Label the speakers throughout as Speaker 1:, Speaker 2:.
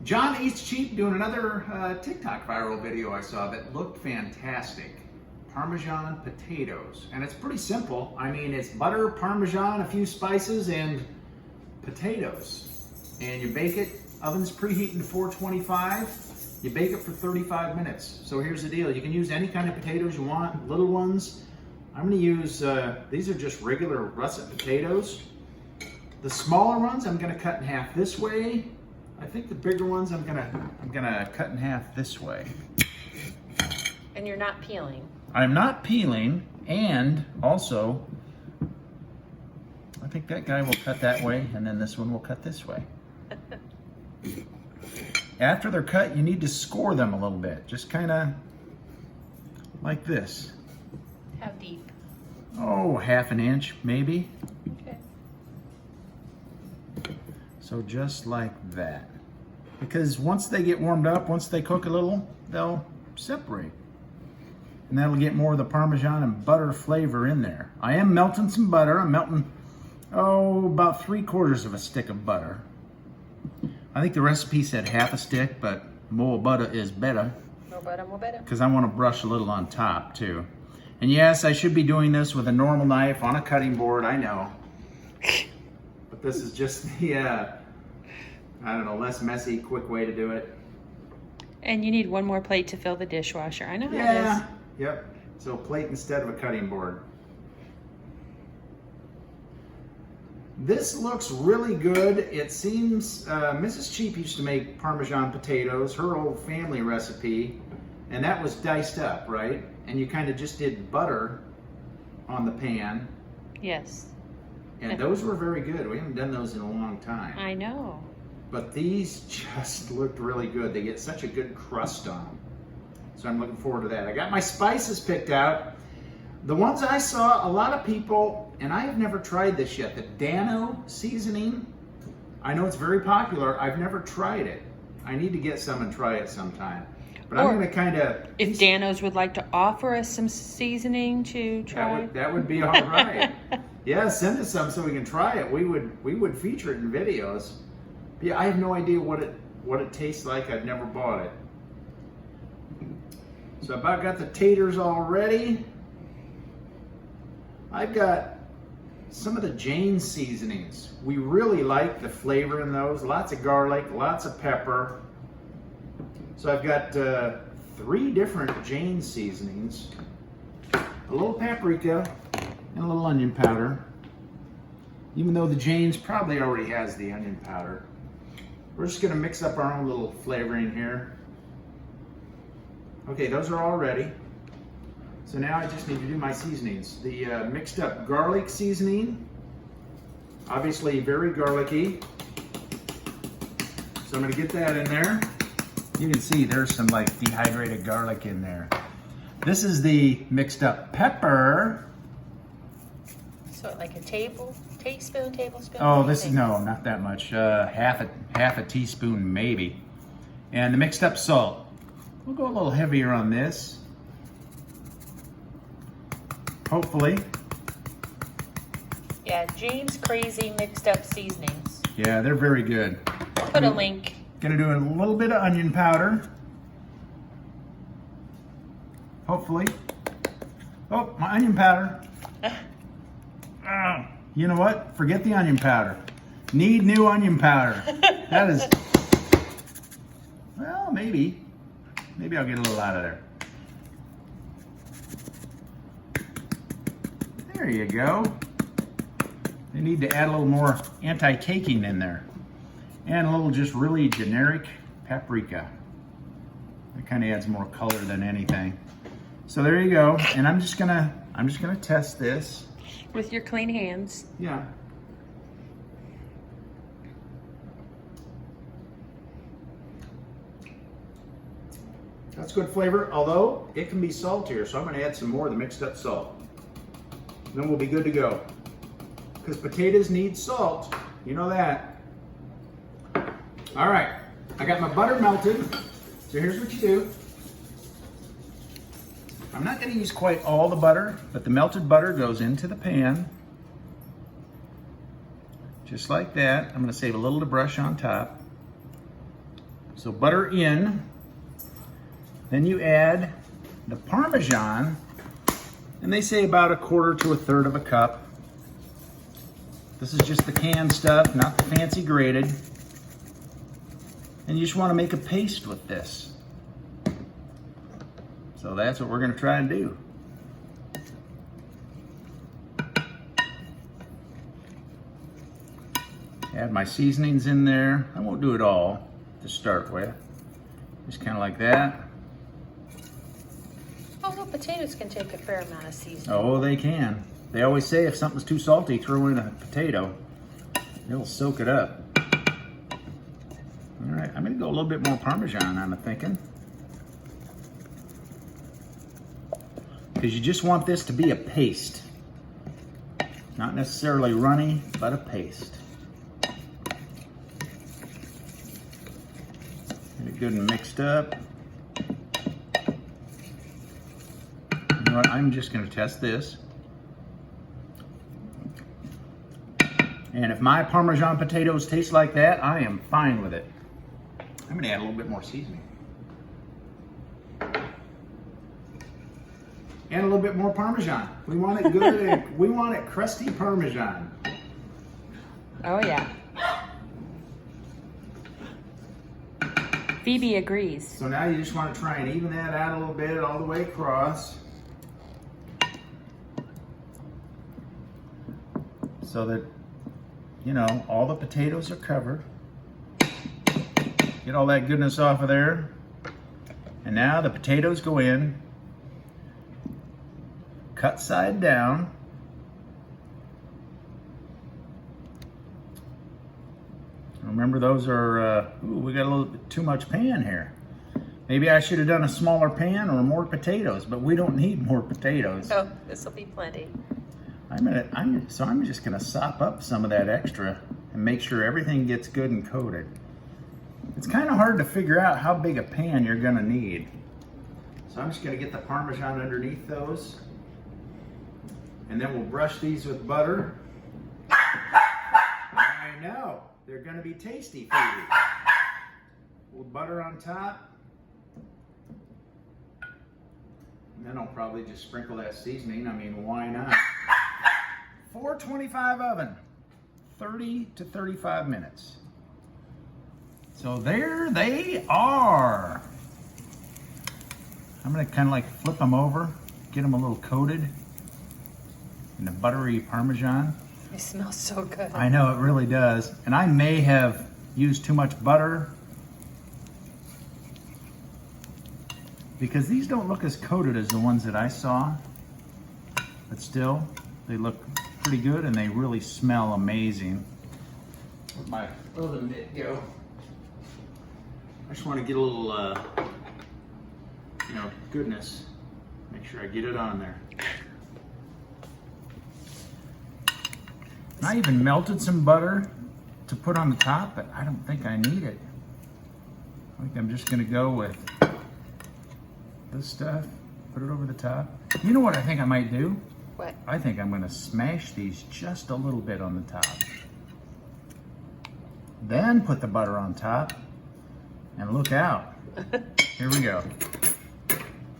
Speaker 1: John Eats Cheap doing another TikTok viral video I saw that looked fantastic. Parmesan potatoes. And it's pretty simple. I mean, it's butter, Parmesan, a few spices, and potatoes. And you bake it, oven's preheating to 425. You bake it for 35 minutes. So here's the deal. You can use any kind of potatoes you want, little ones. I'm gonna use, these are just regular russet potatoes. The smaller ones I'm gonna cut in half this way. I think the bigger ones I'm gonna cut in half this way.
Speaker 2: And you're not peeling.
Speaker 1: I'm not peeling, and also, I think that guy will cut that way, and then this one will cut this way. After they're cut, you need to score them a little bit, just kind of like this.
Speaker 2: How deep?
Speaker 1: Oh, half an inch, maybe.
Speaker 2: Okay.
Speaker 1: So just like that. Because once they get warmed up, once they cook a little, they'll separate. And that'll get more of the Parmesan and butter flavor in there. I am melting some butter. I'm melting, about 3/4 of a stick of butter. I think the recipe said half a stick, but more butter is better.
Speaker 2: More butter, more better.
Speaker 1: Because I want to brush a little on top too. And yes, I should be doing this with a normal knife on a cutting board, I know. But this is just the, I don't know, less messy, quick way to do it.
Speaker 2: And you need one more plate to fill the dishwasher. I know how it
Speaker 1: Yeah,
Speaker 2: is.
Speaker 1: yep. So a plate instead of a cutting board. This looks really good. It seems, Mrs. Cheap used to make Parmesan potatoes, her old family recipe, and that was diced up, right? And you kind of just did butter on the pan.
Speaker 2: Yes.
Speaker 1: And those were very good. We haven't done those in a long time.
Speaker 2: I know.
Speaker 1: But these just looked really good. They get such a good crust on them. So I'm looking forward to that. I got my spices picked out. The ones I saw, a lot of people, and I have never tried this yet, the Dano seasoning. I know it's very popular. I've never tried it. I need to get some and try it sometime. But I'm going to kind of...
Speaker 2: If Danos would like to offer us some seasoning to try.
Speaker 1: That would be all right. Yeah, send us some so we can try it. We would feature it in videos. But yeah, I have no idea what it tastes like. I've never bought it. So I've about got the taters all ready. I've got some of the Jane seasonings. We really like the flavor in those. Lots of garlic, lots of pepper. So I've got 3 different Jane seasonings. A little paprika and a little onion powder. Even though the Jane's probably already has the onion powder. We're just gonna mix up our own little flavoring here. Okay, those are all ready. So now I just need to do my seasonings. The mixed up garlic seasoning, obviously very garlicky. So I'm gonna get that in there. You can see there's some like dehydrated garlic in there. This is the mixed up pepper.
Speaker 2: So like a tablespoon?
Speaker 1: Oh, this is, no, not that much. Half a teaspoon maybe. And the mixed up salt. We'll go a little heavier on this. Hopefully.
Speaker 2: Yeah, Jane's Crazy Mixed Up Seasonings.
Speaker 1: Yeah, they're very good.
Speaker 2: I'll put a link.
Speaker 1: Gonna do a little bit of onion powder. Hopefully. Oh, my onion powder. You know what? Forget the onion powder. Need new onion powder. That is, well, maybe. Maybe I'll get a little out of there. There you go. They need to add a little more anti-caking in there. And a little just really generic paprika. That kind of adds more color than anything. So there you go. And I'm just gonna test this.
Speaker 2: With your clean hands.
Speaker 1: Yeah. That's good flavor, although it can be saltier, so I'm gonna add some more of the mixed up salt. Then we'll be good to go. Because potatoes need salt, you know that. All right, I got my butter melted, so here's what you do. I'm not gonna use quite all the butter, but the melted butter goes into the pan. Just like that. I'm gonna save a little to brush on top. So butter in, then you add the Parmesan, and they say about 1/4 to 1/3 of a cup. This is just the canned stuff, not the fancy grated. And you just want to make a paste with this. So that's what we're going to try and do. Add my seasonings in there. I won't do it all to start with. Just kind of like that.
Speaker 2: Oh, well, potatoes can take a fair amount of seasoning.
Speaker 1: Oh, they can. They always say if something's too salty, throw in a potato. It'll soak it up. All right, I'm gonna go a little bit more Parmesan, I'm thinking. Because you just want this to be a paste. Not necessarily runny, but a paste. Get it good and mixed up. You know what, I'm just gonna test this. And if my Parmesan potatoes taste like that, I am fine with it. I'm gonna add a little bit more seasoning. And a little bit more Parmesan. We want it good and we want it crusty Parmesan.
Speaker 2: Oh, yeah. Phoebe agrees.
Speaker 1: So now you just want to try and even that out a little bit all the way across. So that, you know, all the potatoes are covered. Get all that goodness off of there. And now the potatoes go in. Cut side down. Remember, those are, ooh, we got a little bit too much pan here. Maybe I should have done a smaller pan or more potatoes, but we don't need more potatoes.
Speaker 2: Oh, this will be plenty.
Speaker 1: So I'm just gonna sop up some of that extra and make sure everything gets good and coated. It's kind of hard to figure out how big a pan you're gonna need. So I'm just gonna get the Parmesan underneath those. And then we'll brush these with butter. I know, they're gonna be tasty for you. A little butter on top. And then I'll probably just sprinkle that seasoning. I mean, why not? 425 oven, 30 to 35 minutes. So there they are. I'm gonna kind of like flip them over, get them a little coated in the buttery Parmesan.
Speaker 2: It smells so good.
Speaker 1: I know, it really does. And I may have used too much butter because these don't look as coated as the ones that I saw, but still, they look pretty good and they really smell amazing. Where'd my other mitt go? I just want to get a little, you know, goodness. Make sure I get it on there. I even melted some butter to put on the top, but I don't think I need it. I think I'm just gonna go with this stuff, put it over the top. You know what I think I might do?
Speaker 2: What?
Speaker 1: I think I'm gonna smash these just a little bit on the top. Then put the butter on top, and look out. Here we go.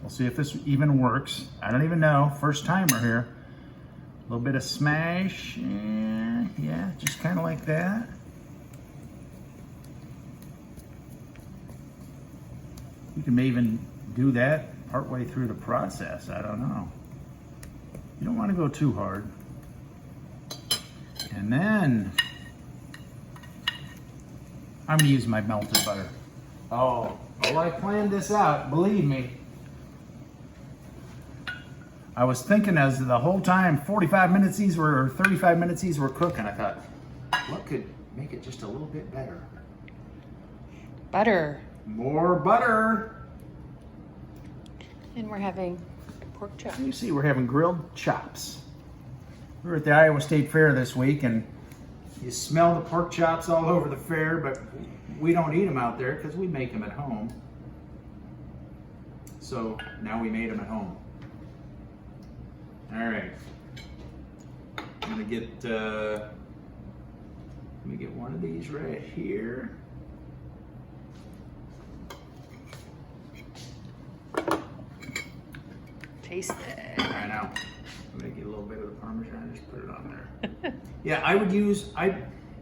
Speaker 1: We'll see if this even works. I don't even know, first timer here. A little bit of smash, yeah, just kind of like that. You can even do that partway through the process, I don't know. You don't want to go too hard. And then, I'm gonna use my melted butter. Oh, I planned this out, believe me. I was thinking as the whole time, 45 minutes these were, or 35 minutes these were cooking, I thought, what could make it just a little bit better?
Speaker 2: Butter.
Speaker 1: More butter.
Speaker 2: And we're having pork chops.
Speaker 1: You see, we're having grilled chops. We were at the Iowa State Fair this week, and you smell the pork chops all over the fair, but we don't eat them out there because we make them at home. So now we made them at home. All right, I'm gonna get, let me get one of these right here.
Speaker 2: taste it.
Speaker 1: I know. I'm gonna get a little bit of the Parmesan, just put it on there. Yeah, I would use,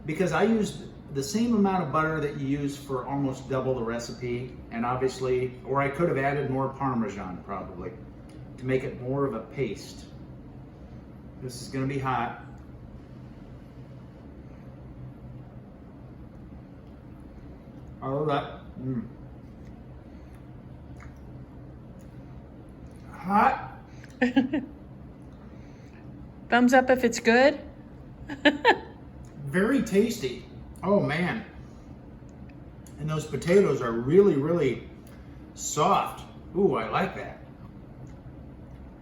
Speaker 1: because I used the same amount of butter that you use for almost double the recipe, and obviously, or I could have added more Parmesan probably to make it more of a paste. This is gonna be hot. I love that. Hot.
Speaker 2: Thumbs up if it's good.
Speaker 1: Very tasty. Oh man. And those potatoes are really, really soft. Ooh, I like that.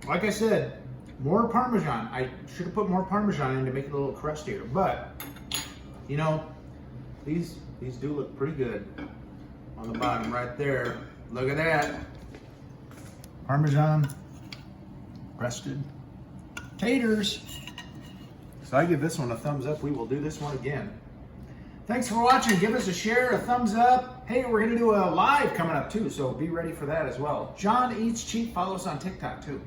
Speaker 1: Like I said, more Parmesan. I should have put more Parmesan in to make it a little crustier, but you know, these do look pretty good on the bottom right there. Look at that. Parmesan crusted taters. So I give this one a thumbs up. We will do this one again. Thanks for watching. Give us a share, a thumbs up. Hey, we're gonna do a live coming up too, so be ready for that as well. John Eats Cheap. Follow us on TikTok too.